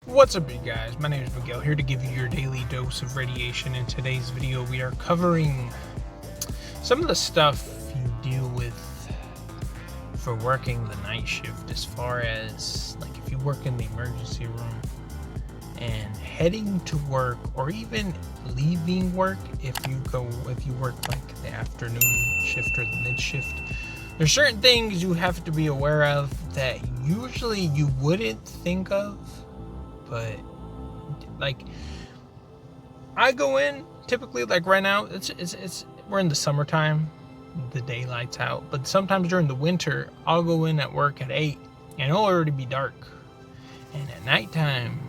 What's up, you guys? My name is Miguel, here to give you your daily dose of radiation. In today's video, we are covering some of the stuff you deal with for working the night shift, as far as like if you work in the emergency room and heading to work, or even leaving work if you work like the afternoon shift or the mid shift. There's certain things you have to be aware of that usually you wouldn't think of. But like, I go in typically, like right now, it's we're in the summertime, the daylight's out. But sometimes during the winter, I'll go in at work at 8 and it'll already be dark. And at nighttime,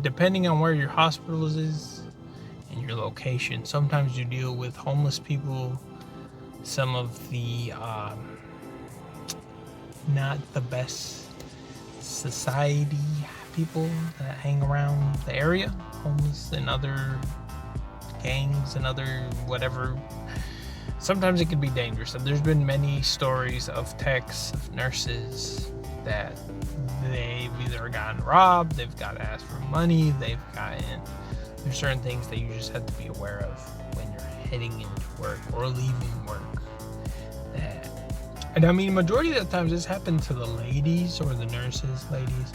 depending on where your hospital is and your location, sometimes you deal with homeless people, some of the not the best society people that hang around the area, homeless and other gangs and other whatever. Sometimes it can be dangerous, and there's been many stories of techs, of nurses, that they've either gotten robbed, they've got asked for money, there's certain things that you just have to be aware of when you're heading into work or leaving work. And I mean, majority of the times this happened to the ladies or the nurses, ladies,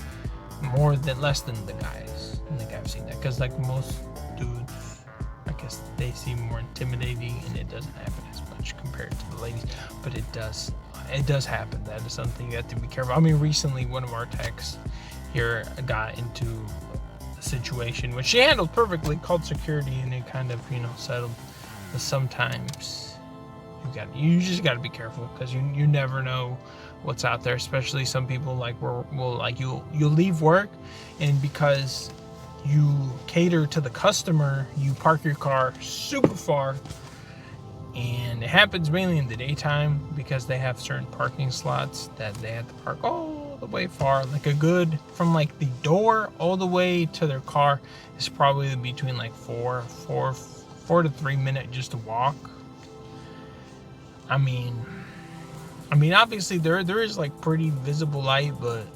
less than the guys. I think I've seen that, because like most dudes, I guess they seem more intimidating, and it doesn't happen as much compared to the ladies. But it does happen. That is something you have to be careful. I mean, recently one of our techs here got into a situation which she handled perfectly, called security, and it kind of settled. But sometimes you just got to be careful, because you never know what's out there. Especially some people you'll leave work, and because you cater to the customer, you park your car super far. And it happens mainly in the daytime, because they have certain parking slots that they have to park all the way far, like from like the door all the way to their car is probably between like 4 to 3 minutes just to walk. I mean, obviously there is like pretty visible light, but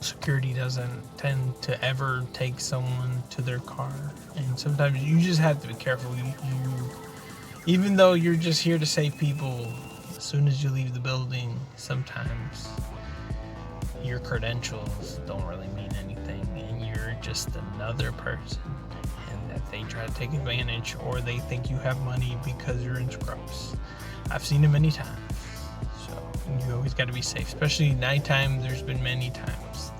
security doesn't tend to ever take someone to their car. And sometimes you just have to be careful. Even though you're just here to save people, as soon as you leave the building, sometimes your credentials don't really mean anything, and you're just another person, and that they try to take advantage, or they think you have money because you're in scrubs. I've seen it many times. So you always got to be safe, especially nighttime. There's been many times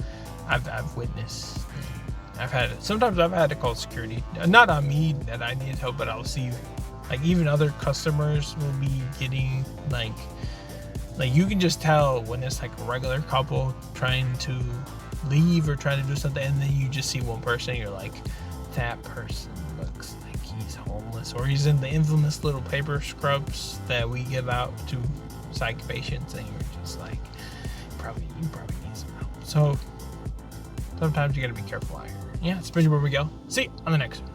I've witnessed. Sometimes I've had to call security, not on me that I needed help, but I'll see like even other customers will be getting like you can just tell when it's like a regular couple trying to leave or trying to do something, and then you just see one person and you're like, that person looks like he's homeless, or he's in the infamous little paper scrubs that we give out to psych patients, and you're just like, you probably need some help. So sometimes you gotta be careful out here. Yeah, it's Mr. Miguel. See you on the next one.